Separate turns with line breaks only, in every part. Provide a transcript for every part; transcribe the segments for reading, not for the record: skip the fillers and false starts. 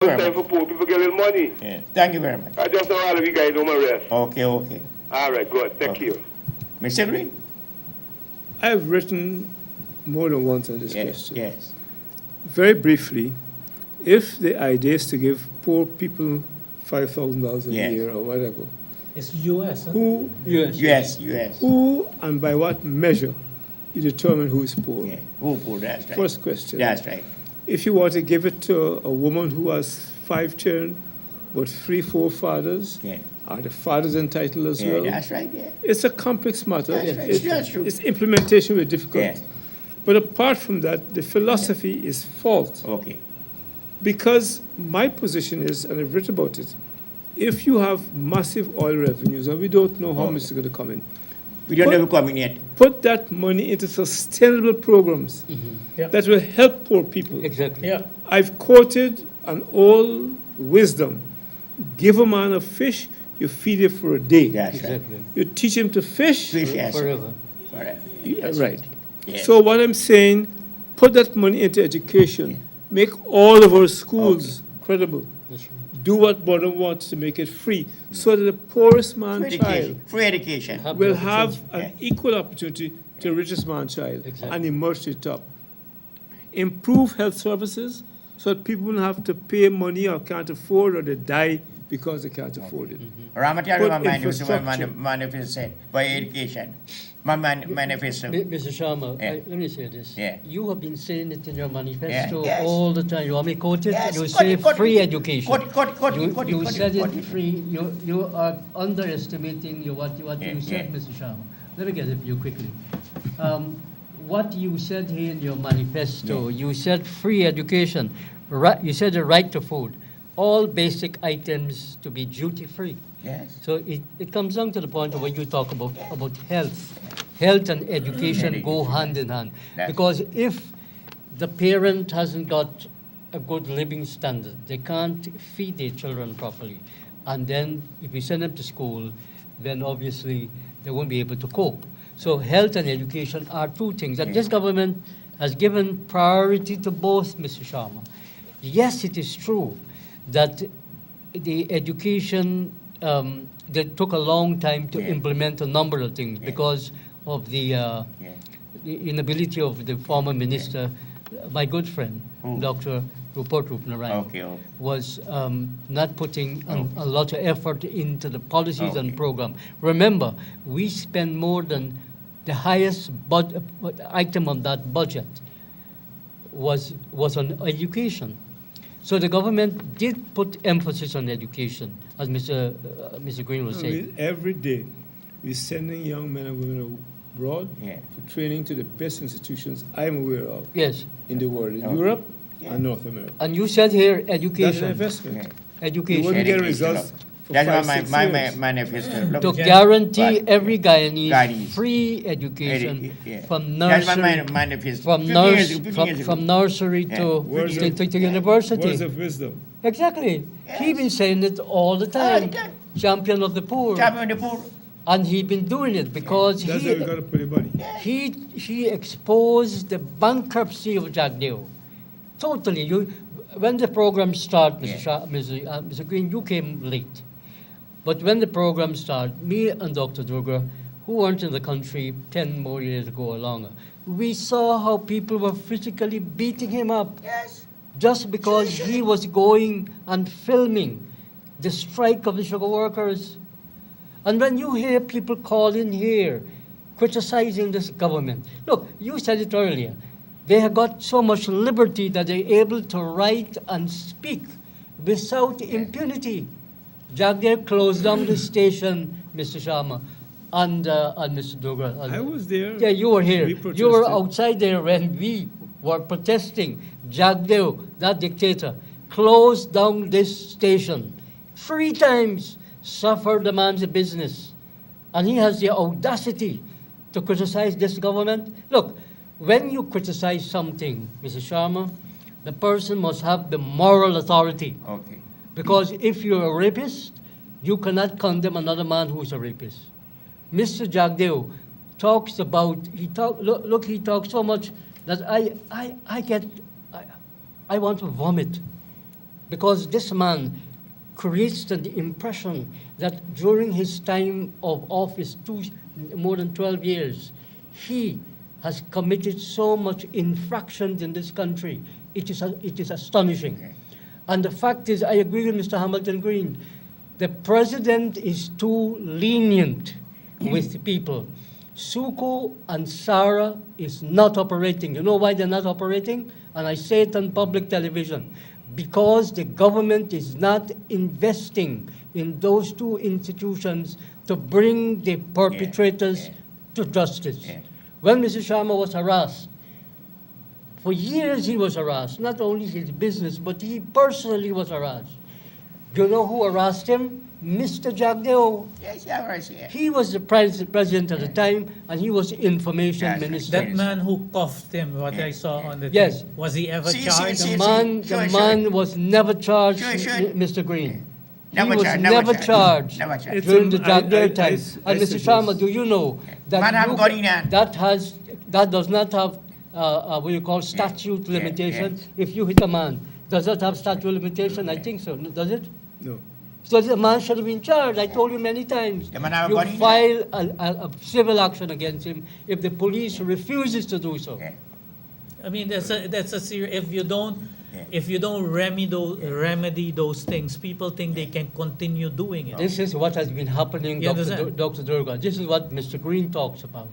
It's
very
time
much.
for poor people to get a little money.
Yeah. Thank you very much.
I just know all of you guys know my rest.
Okay, okay.
All right, good. Thank
Okay.
you.
Mr. Green?
I've written more than once on this
Yes,
question.
yes.
Very briefly, if the idea is to give poor people $5,000 a
Yes.
year or whatever,
It's US, huh?
who,
Yes.
who and by what measure you determine who is poor?
Yeah. Who put that's right.
First question.
That's right.
If you want to give it to a woman who has 5 children, but 3, 4 fathers,
Yeah.
are the fathers entitled as
Yeah,
well?
that's right, yeah.
It's a complex matter.
That's right. That's true.
Its implementation will be difficult.
Yeah.
But apart from that, the philosophy is false.
Okay.
Because my position is, and I've written about it, if you have massive oil revenues, and we don't know how much is going to come in,
We don't
Put-
have a coming yet.
put that money into sustainable programs
Yeah.
that will help poor people.
Exactly.
Yeah.
I've quoted an old wisdom. Give a man a fish, you feed it for a day.
That's right.
Exactly.
You teach him to fish,
Fish, yes.
Forever.
Forever.
yeah, right.
Yes.
So what I'm saying, put that money into education. Make all of our schools credible.
That's right.
Do what Bonham wants to make it free, so that the poorest man
Free
child
education. Free education.
Have
will
the
have
opportunity.
an equal opportunity to the richest man child
Exactly.
and emerge to the top. Improve health services so that people don't have to pay money or can't afford or they die because they can't afford it.
Ramatari
Put
manifesto,
infrastructure.
manifesto by education. Manifesto.
Mr. Sharma,
Yeah.
let me say this.
Yeah.
You have been saying it in your manifesto
Yes.
all the time. You want me to quote it?
Yes,
You
quote
say
it, quote it.
free education.
Quote it, quote it, quote it,
You,
quote it,
you
quote it,
said
quote
it
it.
free. You are underestimating what
Yeah,
you said,
yeah.
Mr. Sharma. Let me get it for you quickly. What you said here in your manifesto, you said free education. Right, you said the right to food. All basic items to be duty free.
Yes.
So it comes down to the point of what you talk about health. Health and education go hand in hand.
That's-
Because if the parent hasn't got a good living standard, they can't feed their children properly. And then if we send them to school, then obviously they won't be able to cope. So health and education are two things. And this government has given priority to both, Mr. Sharma. Yes, it is true that the education, they took a long time to
Yeah.
implement a number of things because of
Yeah.
the inability of the former minister, my good friend,
Who?
Dr. Rupert Rupnarayan,
Okay, okay.
was not putting
Okay.
a lot of effort into the policies
Okay.
and program. Remember, we spend more than the highest item on that budget was on education. So the government did put emphasis on education, as Mr. Green was saying.
Every day, we're sending young men and women abroad
Yeah.
for training to the best institutions I'm aware of
Yes,
in the world, in
Okay.
Europe
Yeah.
and North America.
and you said here
That's an
education,
investment.
Yeah.
You
education.
wouldn't get
Education,
results for
That's
5,
why
6
my
years.
manifesto. Look,
To
Yeah.
guarantee
But-
every Guyanese
Guyanese.
free education
Yeah.
from
That's my
nursery,
manifesto.
from
15
nurse,
years ago, 15 years ago.
from nursery
Yeah.
to,
Words
to,
of-
to, to university.
Words of wisdom.
Exactly. He
Yes.
been saying it all the
All
time.
the time.
Champion of the poor.
Champion of the poor.
And he been doing it because
That's how we got to put the money.
he exposed the bankruptcy of Jagdeo. Totally. When the program started,
Yeah.
Mr. Green, you came late. But when the program started, me and Dr. Durga, who weren't in the country 10 more years ago or longer, we saw how people were physically beating him up
Yes.
just because he was going and filming the strike of the sugar workers. And when you hear people call in here criticizing this government, look, you said it earlier, they have got so much liberty that they're able to write and speak without impunity. Jagdev closed down the station, Mr. Sharma, and Mr. Durga.
I was there.
Yeah, you were here.
We
You were
protested.
outside there when we were protesting. Jagdev, that dictator, closed down this station 3 times, suffered the man's business. And he has the audacity to criticize this government. Look, when you criticize something, Mr. Sharma, the person must have the moral authority.
Okay.
Because if you're a rapist, you cannot condemn another man who is a rapist. Mr. Jagdeo talks about, look, he talks so much that I want to vomit. because this man creates the impression that during his time of office, more than 12 years, he has committed so much infractions in this country. It is astonishing. And the fact is, I agree with Mr. Hamilton Green, the president is too lenient with the people. Suko and Sarah is not operating. You know why they're not operating? And I say it on public television. Because the government is not investing in those two institutions to bring the perpetrators to justice. When Mr. Sharma was harassed, for years he was harassed, not only his business, but he personally was harassed. Do you know who harassed him? Mr. Jagdeo.
Yes, yeah, right, yeah.
He was the president at the time, and he was the information
That's right.
minister.
That man who cuffed him, what I saw on the
Yes.
thing, was he ever
See,
charged?
see,
The man was never charged,
Sure.
Mr. Green.
Never
He was
charged,
never
never
charged
Never charged.
It's
during the
I
Jagdeo time. And Mr.
suggest-
Sharma, do you know that
Madam
you-
Gorina.
that does not have what you call statute
yeah,
limitation?
yes.
If you hit a man, does that have statute limitation? I think so. Does it?
No.
So the man should have been charged. I told you many times.
The man have
You
got in
file a civil action against him if the police refuses to do so.
Yeah.
I mean, that's a serious. If you don't,
Yeah.
remedy those things, people think they can continue doing it.
This is what has been happening,
You
Dr.
understand?
Dr. Durga. This is what Mr. Green talks about.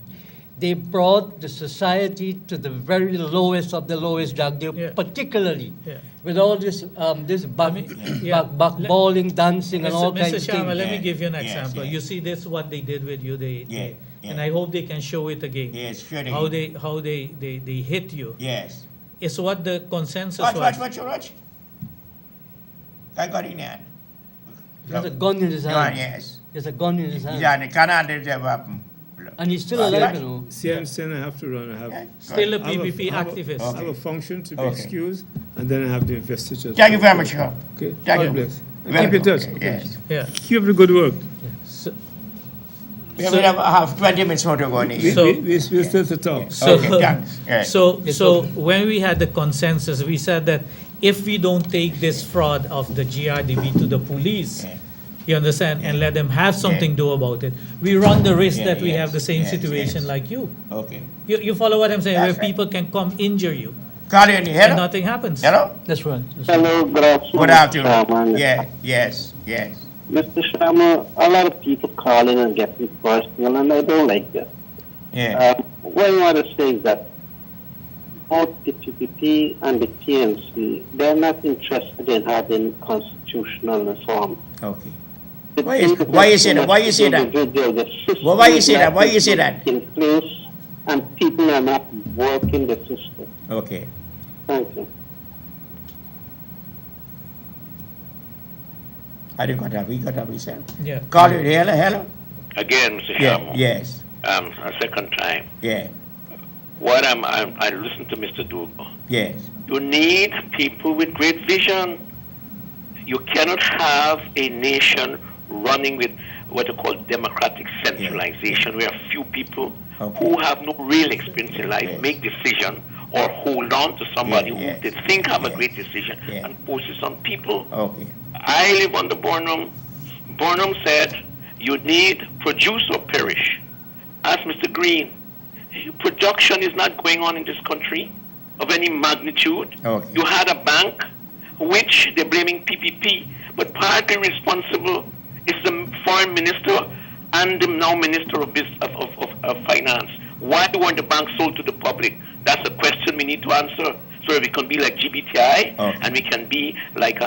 They brought the society to the very lowest of the lowest, Jagdeep,
Yeah.
particularly
Yeah.
with all this backballing, dancing, and all kinds
Mr.
of
Sharma,
things.
let me
Yeah.
give you an
Yes,
example.
yeah.
You see, this is what they did with you.
Yeah,
And
yeah.
I hope they can show it again.
Yes, sure they
How
will.
they hit you.
Yes.
It's what the consensus
Watch,
was.
watch. I got in there.
There's a gun in his
Go
hand.
on, yes.
There's a gun in his
He's
hand.
on the Canada, there's a weapon.
And he's still
Watch,
alive,
watch.
you know.
See, I understand I have to run. I have,
Yeah.
Still a
I have a-
PPP
I have a-
activist.
I have a function to be
Okay.
excused, and then I have the investiture.
Thank you very much, sir.
Okay,
Thank you.
God bless.
Welcome.
Keep in touch.
Yes.
Yeah.
Keep up the good work.
So,
We have 20 minutes more to go.
We,
So-
we still to talk.
So-
Okay, thanks. Yes.
So when we had the consensus, we said that if we don't take this fraud of the GRDB to the police,
Yeah.
you understand, and let them have something to do about it, we run the risk
Yeah,
that we have the same
yes,
situation
yes.
like you.
Okay.
You follow what I'm saying?
That's
Where
right.
people can come injure you
Call in.
and
Hello?
nothing happens.
Hello?
That's right. That's right.
Hello, good afternoon.
Good afternoon.
Mr. Sharma.
Yeah, yes.
Mr. Sharma, a lot of people call in and get me personal, and I don't like that.
Yeah.
What I want to say is that both the PPP and the TNC, they're not interested in having constitutional reform.
Okay.
The
Why
thing
why you say that? Why you say that?
individual, the system
Well, why you
is
say that?
not
Why you say that?
In place, and people are not working the system.
Okay.
Thank you.
I didn't got that. We got that, we said.
Yeah.
Call it. Hello?
Again, Mr.
Yeah,
Sharma.
yes.
A second time.
Yeah,
I listened to Mr. Dugo.
yes.
You need people with great vision. You cannot have a nation running with what you call democratic centralization, where a few people
Okay.
who have no real experience in life
Yes.
make decision or hold on to somebody
Yeah, yes.
who they think have a
Yes.
great decision
Yeah.
and force it on people.
Okay.
I live under Burnham. Burnham said, you need produce or perish. Ask Mr. Green, production is not going on in this country of any magnitude.
Okay.
You had a bank, which they're blaming PPP, but partly responsible is the foreign minister and the now minister of finance. Why weren't the banks sold to the public? That's a question we need to answer, so that we can be like GBTI
Okay.
and we can be like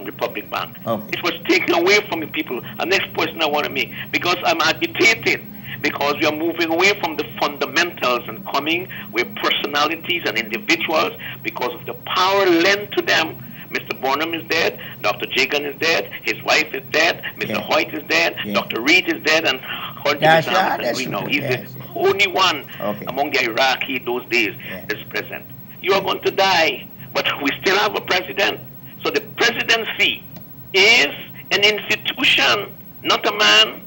Republic Bank.
Okay.
It was taken away from the people. The next point I want to make, because I'm agitated, because we are moving away from the fundamentals and coming with personalities and individuals because of the power lent to them. Mr. Bonham is dead, Dr. Jagan is dead, his wife is dead, Mr.
Yeah.
Hoyt is dead,
Yeah.
Dr. Reed is dead, and according to
That's
Mr.
right,
Hamilton
that's
Green now,
true,
he's
yes.
the only one
Okay.
among the Iraqi those days
Yeah.
is present. You are going to die, but we still have a president. So the presidency is an institution, not a man.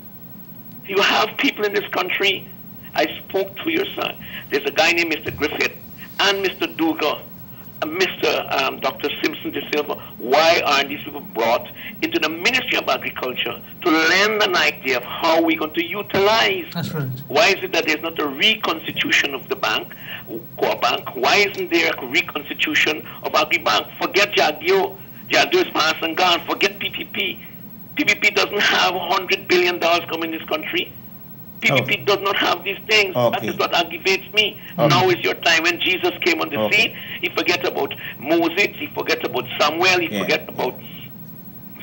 You have people in this country. I spoke to your son. There's a guy named Mr. Griffith and Mr. Duga. Mr. Dr. Simpson de Silva, why aren't these people brought into the Ministry of Agriculture to lend an idea of how we're going to utilize?
That's right.
Why is it that there's not a reconstitution of the bank, core bank? Why isn't there a reconstitution of AgriBank? Forget Jagdio. Jagdio is past and gone. Forget PPP. PPP doesn't have $100 billion coming in this country. PPP does not have these things. That is what aggravates me. Now is your time. When Jesus came on the scene, he forget about Moses, he forget about Samuel, he forget about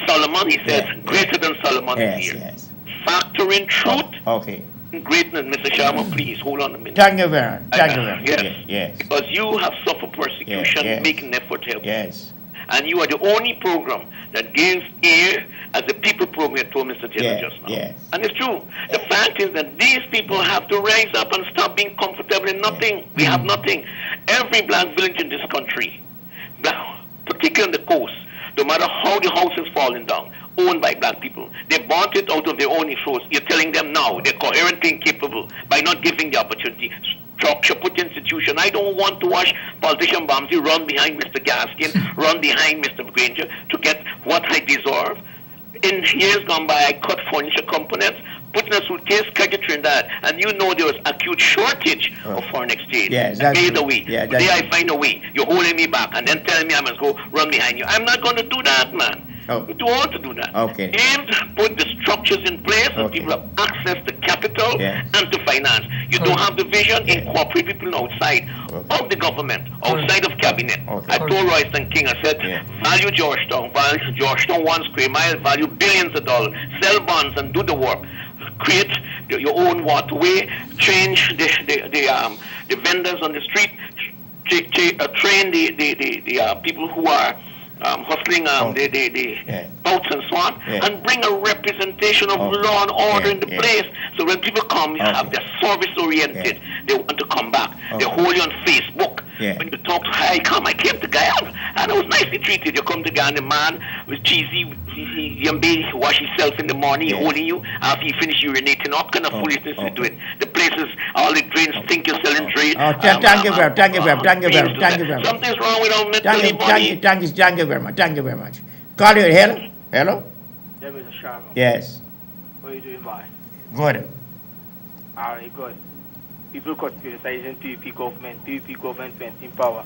Solomon. He said, greater than Solomon is here.
Yes.
Factor in truth.
Okay.
Greatness, Mr. Sharma, please hold on a minute.
Thank you very much. Thank you very much.
Yes.
Yes.
Because you have suffered persecution, making an effort to help.
Yes.
And you are the only program that gives ear as the people program told Mr. Taylor just now.
Yes.
And it's true. The fact is that these people have to rise up and stop being comfortable in nothing. We have nothing. Every black village in this country, particularly on the coast, no matter how the house is falling down, owned by black people, they bought it out of their own resources. You're telling them now they're coherently incapable by not giving the opportunity. Structure, put institution. I don't want to watch politician Bamsey run behind Mr. Gaskin, run behind Mr. Granger to get what I deserve. In years gone by, I cut furniture components, put in a suitcase, cut it in that, and you know there was acute shortage of foreign exchange.
Yes,
I
that's
made a
true.
way.
Yeah,
Today
that's
I find a way. You're holding me back and then telling me I must go run behind you. I'm not going to do that, man.
Oh.
We don't want to do that.
Okay.
And put the structures in place so
Okay.
people have access to capital
Yeah.
and to finance. You don't have the vision, incorporate people outside of the government, outside of cabinet.
Okay.
I told Royston King, I said, value Georgetown, value Georgetown 1 square mile, value billions of dollars, sell bonds and do the work. Create your own waterway, change the vendors on the street, train the people who are hustling the boats and so on, and bring a representation of law and order in the place. So when people come, you have their service oriented. They want to come back. They hold you on Facebook. When you talk to I came to Guyana and I was nicely treated. You come to Guyana, man was cheesy, he wash himself in the morning, he holding you. After you finish urinating, all kind of foolishness is doing. The places, all the drains think you're selling drain.
Thank you very much.
Something's wrong with our mentally body.
Thank you very much. Thank you very much. Call you. Hello? Hello?
Yeah, Mr. Sharma.
Yes.
What are you doing, boy?
Good.
All right, good. People criticizing PVP government went in power.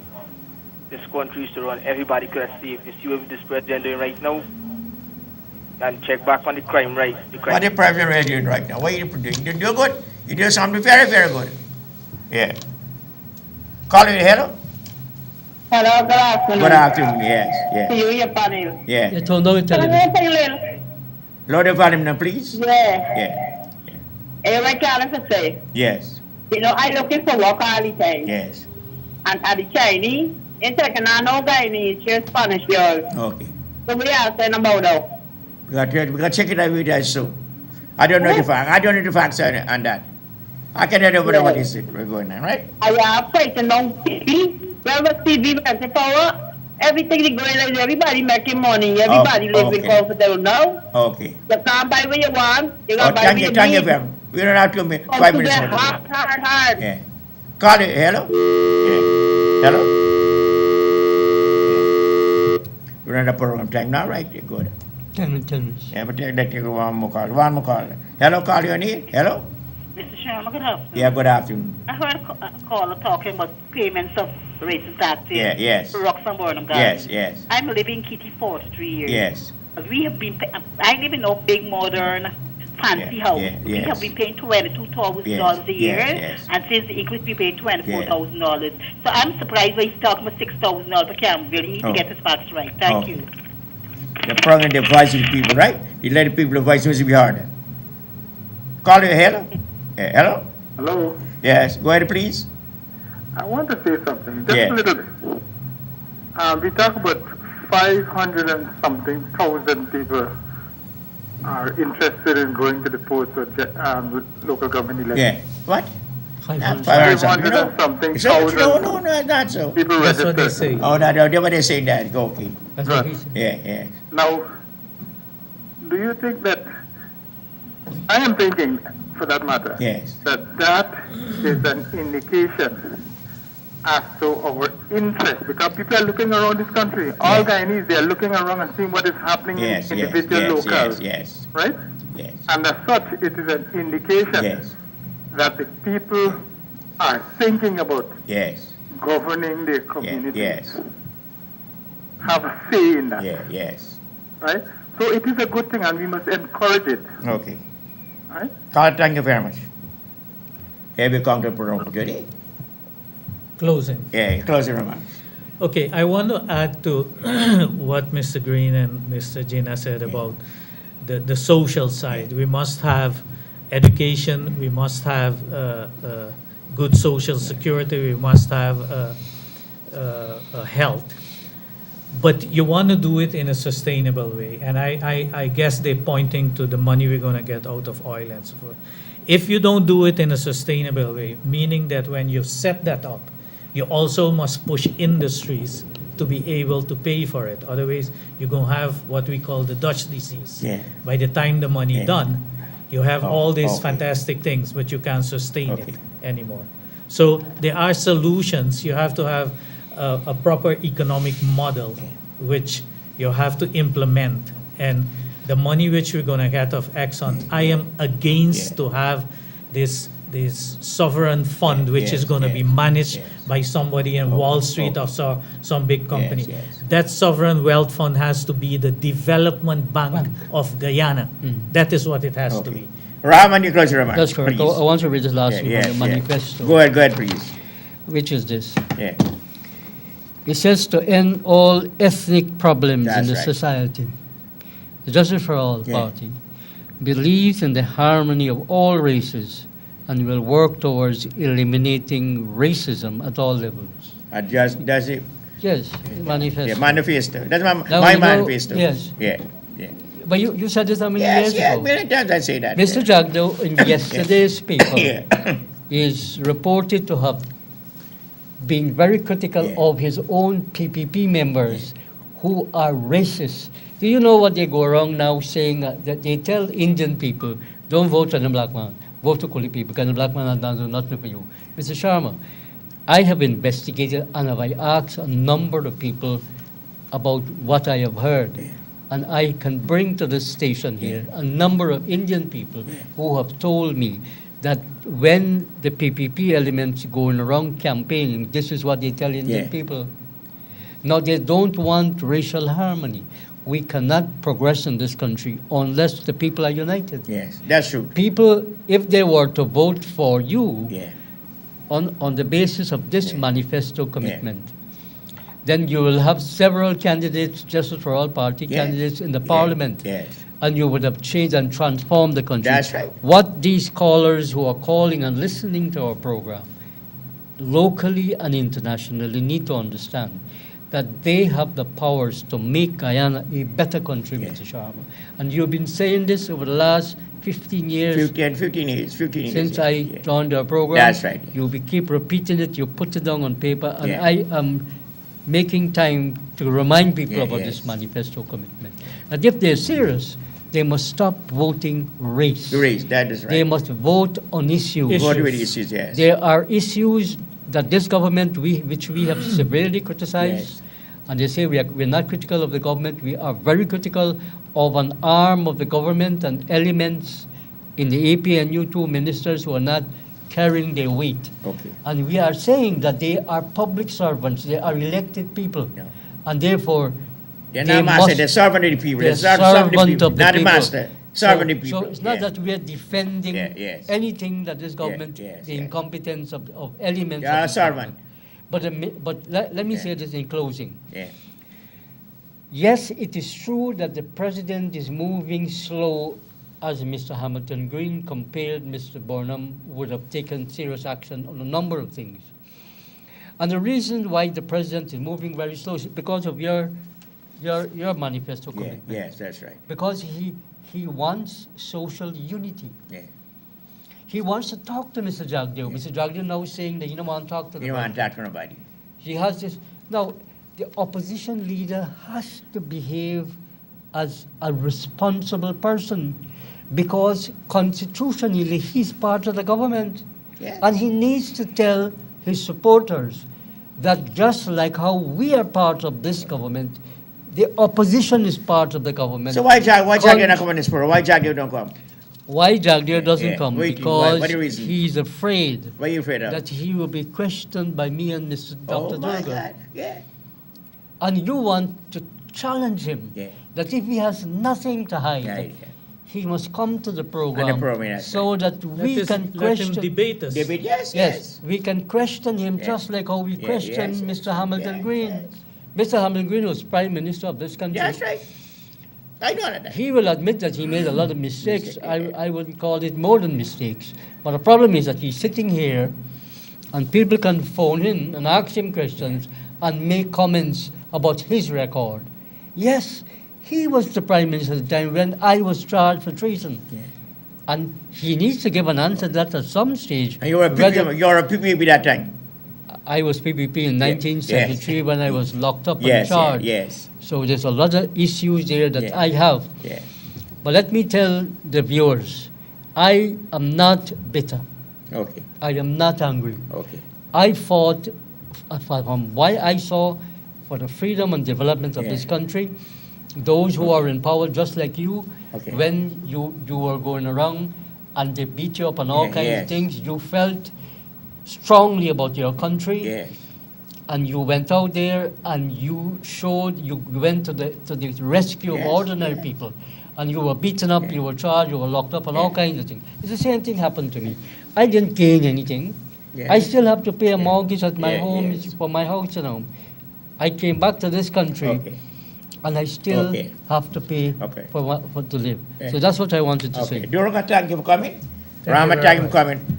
This country is to run, everybody could have saved. You see what this president doing right now? And check back on the crime rate.
What the president is doing right now? What are you doing? You do good? You do something very, very good. Yeah. Call you. Hello?
Hello, good afternoon.
Good afternoon. Yes.
To you, your panel.
Yeah.
You turn on the
Can I
television.
say a little?
Lower the volume now, please.
Yeah. Hey, what can I say?
Yes.
You know, I looking for work all the time.
Yes.
And at the Chinese, in second, I know Guyanese, she's Spanish girl.
Okay.
So we are saying about that.
We got to check it out with us soon. I don't know the fact. I don't know the facts on that. I can tell you what is it we're going on, right?
I have fighting on TV. Wherever TV went to power, everything is going like everybody making money. Everybody living comfortable now.
Okay.
You can't buy what you want. You got to buy what you need.
Thank you, fam. We don't have to make 5 minutes more.
Hard.
Yeah. Call it. Hello? Yeah. Hello? Yeah. We're on the program time now, right? Yeah, good.
10 minutes.
Yeah, but let's take one more call. Hello, call you on here? Hello?
Mr. Sharma, good afternoon.
Yeah, good afternoon.
I heard a caller talking about payments of rates and taxes.
Yes.
For Rocks and Burnham Gardens.
Yes.
I'm living in Kitty 43 years.
Yes.
We have been, I live in a big modern fancy house. We have been paying $22,000 a year. And since the increase, we paid $24,000. So I'm surprised why he's talking about $6,000 per camera. Really need to get his facts right. Thank you.
The program the voice of the people, right? You let the people the voice must be heard. Call you. Hello? Yeah, hello?
Hello.
Yes. Go ahead, please.
I want to say something, just a little bit. We talk about 500 and something thousand people are interested in going to the polls with local government elections.
Yeah. What?
500
and something thousand.
No, not so.
People
That's what they
registered.
say.
Oh, no, what they say that. Go, okay.
That's what he said.
Yeah.
Now, do you think that, I am thinking, for that matter,
Yes.
that is an indication as to our interest, because people are looking around this country. All Guyanese, they are looking around and seeing what is happening in individual locales, right?
Yes.
And as such, it is an indication that the people are thinking about governing their communities. Have a say in that. Right? So it is a good thing, and we must encourage it.
Okay.
Right?
Carl, thank you very much. Here we come to the program today.
Closing.
Yeah, closing remarks.
Okay, I want to add to what Mr. Green and Mr. Jina said about the social side. We must have education, we must have good social security, we must have health. But you want to do it in a sustainable way. And I guess they're pointing to the money we're going to get out of oil and so forth. If you don't do it in a sustainable way, meaning that when you set that up, you also must push industries to be able to pay for it. Otherwise, you're going to have what we call the Dutch disease. By the time the money done, you have all these fantastic things, but you can't sustain it anymore. So there are solutions. You have to have a proper economic model, which you have to implement. And the money which we're going to get of Exxon, I am against to have this sovereign fund which is going to be managed by somebody in Wall Street or some big company. That sovereign wealth fund has to be the development bank of Guyana. That is what it has to be.
Rahman, you close your remarks.
That's correct. I want to read this last one, the manifesto.
Go ahead, please.
Which is this. It says to end all ethnic problems in the society. The Justice for All party believes in the harmony of all races and will work towards eliminating racism at all levels.
Does it?
Yes, manifesto.
Yeah, manifesto. That's my manifesto.
Yes.
Yeah.
But you said this how many years ago?
Yes, many times I say that.
Mr. Jagdo, in yesterday's paper, is reported to have been very critical of his own PPP members who are racist. Do you know what they go around now saying that they tell Indian people, don't vote for the black man, vote for Kuli people, because the black man has done nothing for you. Mr. Sharma, I have investigated and I asked a number of people about what I have heard. And I can bring to this station here a number of Indian people who have told me that when the PPP elements going around campaigning, this is what they tell Indian people. Now, they don't want racial harmony. We cannot progress in this country unless the people are united.
Yes, that's true.
People, if they were to vote for you on the basis of this manifesto commitment, then you will have several candidates, Justice for All party candidates in the parliament. And you would have changed and transformed the country.
That's right.
What these callers who are calling and listening to our program, locally and internationally, need to understand that they have the powers to make Guyana a better country, Mr. Sharma. And you've been saying this over the last 15 years.
15 years.
Since I joined our program.
That's right.
You keep repeating it, you put it down on paper, and I am making time to remind people about this manifesto commitment. That if they're serious, they must stop voting race.
Race, that is right.
They must vote on issues.
Vote with issues, yes.
There are issues that this government, which we have severely criticized, and they say we're not critical of the government, we are very critical of an arm of the government and elements in the APNU2 ministers who are not carrying their weight. And we are saying that they are public servants, they are elected people, and therefore
they're not master, they're servant of the people. They're servant of the people, not the master. Servant of the people.
So it's not that we are defending anything that this government, the incompetence of elements.
They are servant.
But let me say this in closing. Yes, it is true that the president is moving slow, as Mr. Hamilton Green compared Mr. Burnham would have taken serious action on a number of things. And the reason why the president is moving very slow is because of your manifesto commitment.
Yes, that's right.
Because he wants social unity. He wants to talk to Mr. Jagdeo. Mr. Jagdeo now is saying that he don't want to talk to nobody.
He don't want to talk to nobody.
He has this. Now, the opposition leader has to behave as a responsible person because constitutionally he's part of the government. And he needs to tell his supporters that just like how we are part of this government, the opposition is part of the government.
So why Jagger not come on this program? Why Jagger don't come?
Why Jagger doesn't come?
Why?
Because
What the reason?
he's afraid
What are you afraid of?
that he will be questioned by me and Mr. Dr.
Oh my
Durga.
God. Yeah.
And you want to challenge him that if he has nothing to hide, he must come to the program, so that we can question.
Let him debate us.
Debate,
Yes, we can question him just like how we questioned Mr. Hamilton Green. Mr. Hamilton Green was Prime Minister of this country.
That's right. I know that.
He will admit that he made a lot of mistakes. I wouldn't call it more than mistakes. But the problem is that he's sitting here and people can phone him and ask him questions and make comments about his record. Yes, he was the Prime Minister at the time when I was charged for treason. And he needs to give an answer to that at some stage.
And you were a PPP that time?
I was PPP in 1973 when I was locked up and charged. So there's a lot of issues there that I have. But let me tell the viewers, I am not bitter.
Okay.
I am not angry.
Okay.
I fought from what I saw for the freedom and development of this country. Those who are in power, just like you, when you were going around and they beat you up and all kinds of things, you felt strongly about your country. And you went out there and you showed, you went to the rescue of ordinary people. And you were beaten up, you were charged, you were locked up, and all kinds of things. It's the same thing happened to me. I didn't gain anything. I still have to pay a mortgage at my home for my house now. I came back to this country, and I still have to pay for to live. So that's what I wanted to say.
Durga, thank you for coming. Rama, thank you for coming.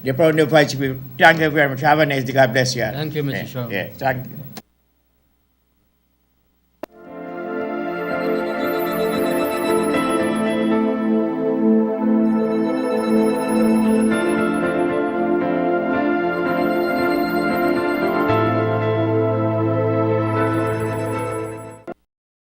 The Proud New Vice Chief, thank you very much. Have a nice day. God bless you.
Thank you, Mr. Shaw.
Thank you.